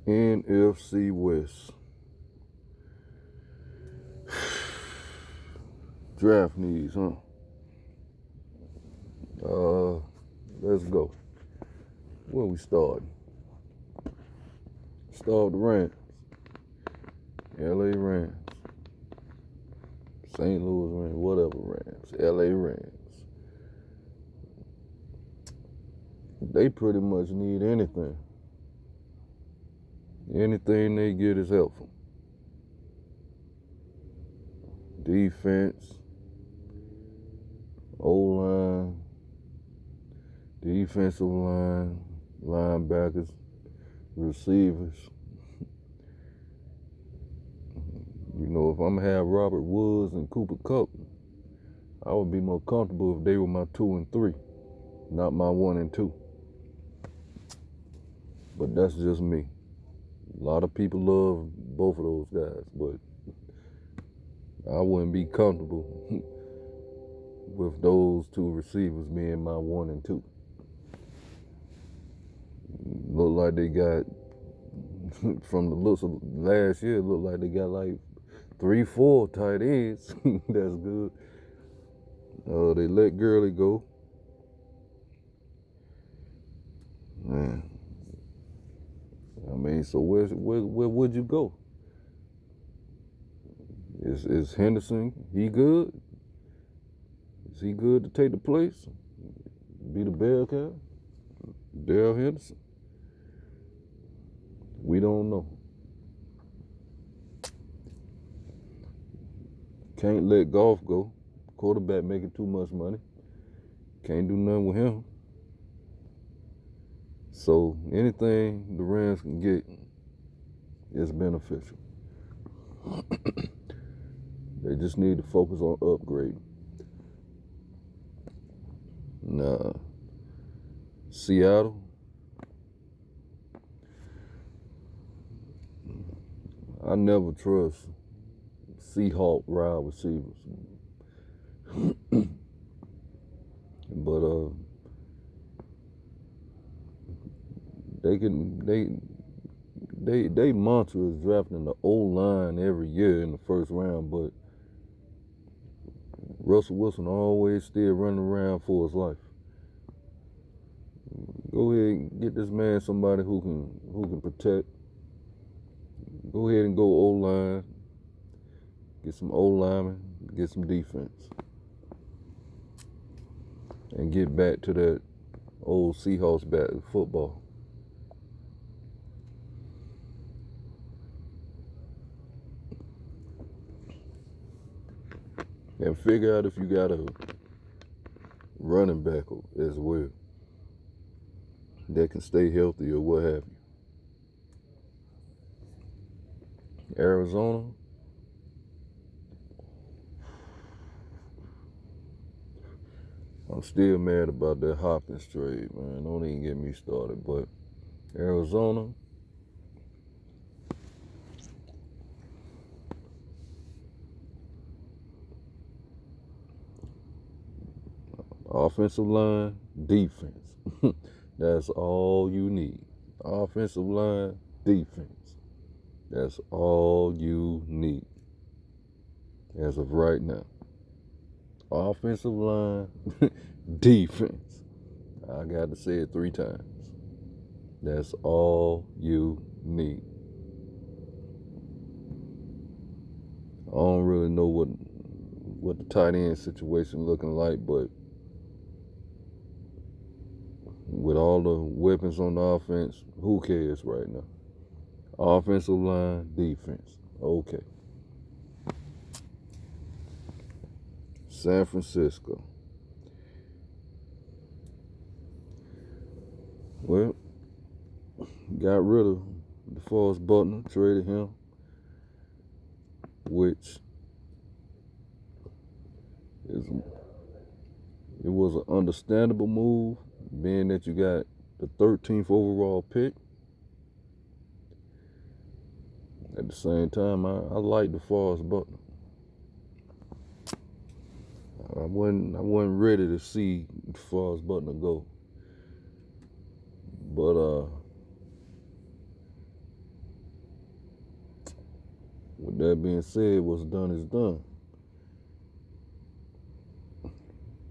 NFC West. Draft needs, huh? Let's go. Where we starting? Start the Rams. LA Rams. St. Louis Rams, whatever Rams. LA Rams. They pretty much need anything. Anything they get is helpful. Defense, O-line, defensive line, linebackers, receivers. You know, if I'm going to have Robert Woods and Cooper Kupp, I would be more comfortable if they were my 2 and 3, not my 1 and 2. But that's just me. A lot of people love both of those guys, but I wouldn't be comfortable with those 2 receivers being my 1 and 2. Look like they got, from the looks of last year, look like they got like 3-4 tight ends. That's good. They let Gurley go. Man. I mean, so where would you go? Is Henderson, he good? Is he good to take the place? Be the bell cow? Darrell Henderson? We don't know. Can't let Goff go. Quarterback making too much money. Can't do nothing with him. So anything the Rams can get is beneficial. They just need to focus on upgrading. Now, Seattle, I never trust Seahawk wide receivers. But they mantra is drafting the O-line every year in the first round, but Russell Wilson always still running around for his life. Go ahead and get this man somebody who can protect. Go ahead and go O-line. Get some O-linemen, get some defense. And get back to that old Seahawks bat football. And figure out if you got a running back as well that can stay healthy or what have you. Arizona, I'm still mad about that Hopkins trade, man. Don't even get me started. But Arizona, offensive line, defense. That's all you need. Offensive line, defense. That's all you need as of right now. Offensive line, defense. I got to say it 3 times. That's all you need. I don't really know what the tight end situation looking like, but with all the weapons on the offense, who cares right now? Offensive line, defense. Okay. San Francisco. Well, got rid of DeForest Buckner, traded him, which it was an understandable move, being that you got the 13th overall pick. At the same time, I like DeForest Buckner. I wasn't ready to see DeForest Buckner go. But With that being said, what's done is done.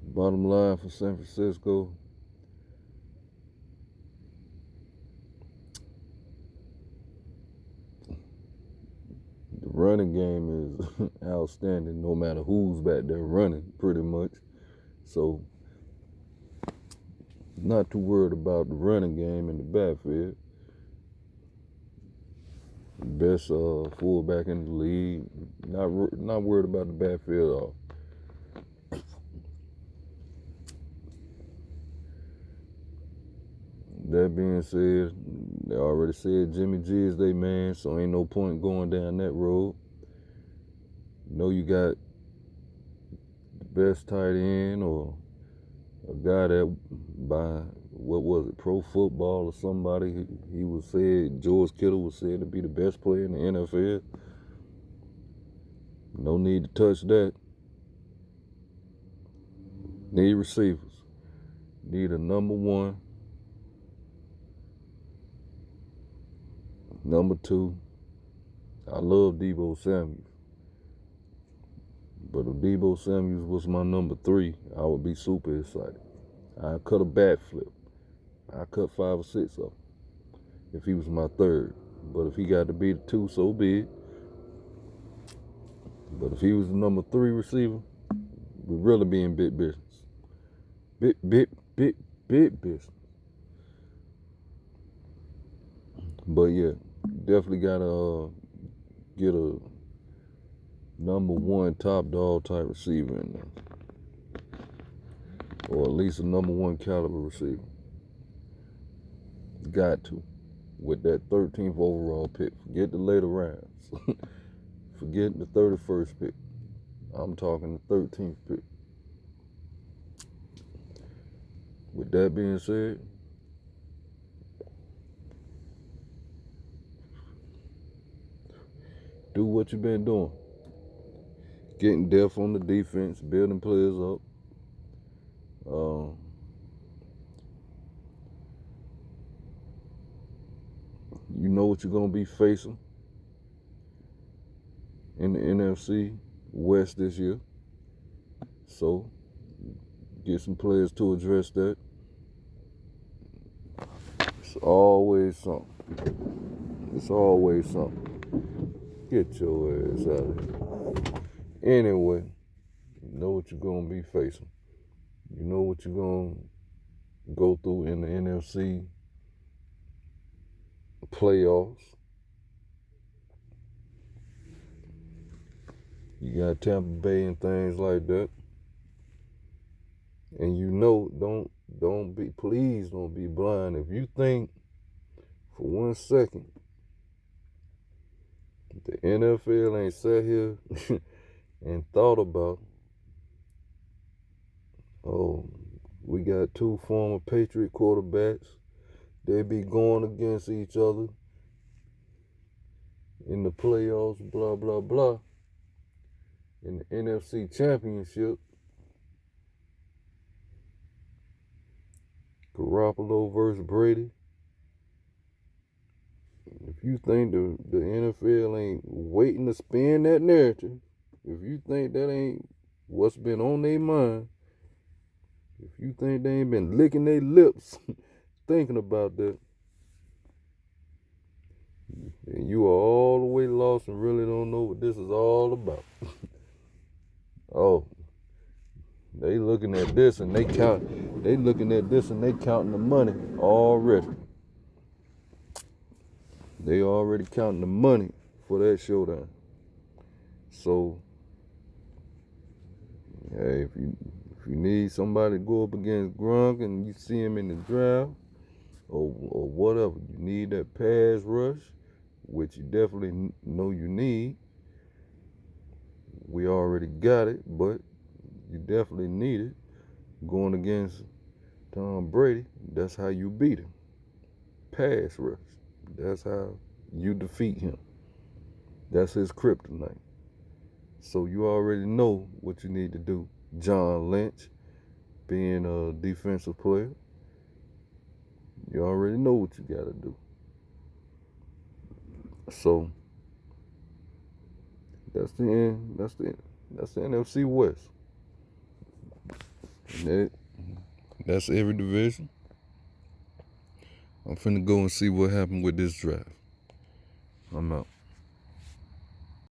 Bottom line for San Francisco, the running game is outstanding no matter who's back there running, pretty much. So, not too worried about the running game in the backfield. Best fullback in the league. Not worried about the backfield at all. That being said, they already said Jimmy G is their man, so ain't no point going down that road. Know you got the best tight end or a guy that by what was it, Pro Football or somebody, he was said, George Kittle was said to be the best player in the NFL. No need to touch that. Need receivers. Need a number one. Number two, I love Deebo Samuel. But if Deebo Samuel was my number three, I would be super excited. I'd cut a backflip. I'd cut 5 or 6 of them if he was my third. But if he got to be the two, so be it. But if he was the number 3 receiver, we'd really be in big business. Big business. But yeah, definitely gotta get a number 1 top dog type receiver in there. Or at least a number 1 caliber receiver. Got to. With that 13th overall pick. Forget the later rounds. Forget the 31st pick. I'm talking the 13th pick. With that being said, do what you've been doing. Getting depth on the defense, building players up. You know what you're going to be facing in the NFC West this year. So, get some players to address that. It's always something. It's always something. Get your ass out of here. Anyway, you know what you're going to be facing. You know what you're going to go through in the NFC playoffs. You got Tampa Bay and things like that. And you know, please don't be blind. If you think for 1 second the NFL ain't sat here and thought about, oh, we got 2 former Patriot quarterbacks. They be going against each other in the playoffs, blah, blah, blah. In the NFC Championship, Garoppolo versus Brady. If you think the NFL ain't waiting to spin that narrative, if you think that ain't what's been on their mind, if you think they ain't been licking their lips thinking about that, then you are all the way lost and really don't know what this is all about. Oh, they looking at this and they counting the money already. They already counting the money for that showdown. So, hey, if you need somebody to go up against Gronk and you see him in the draft or whatever, you need that pass rush, which you definitely know you need. We already got it, but you definitely need it. Going against Tom Brady, that's how you beat him. Pass rush. That's how you defeat him. That's his kryptonite. So you already know what you need to do. John Lynch, being a defensive player, you already know what you got to do. So That's the NFC West. And that's every division. I'm finna go and see what happened with this draft. I'm out.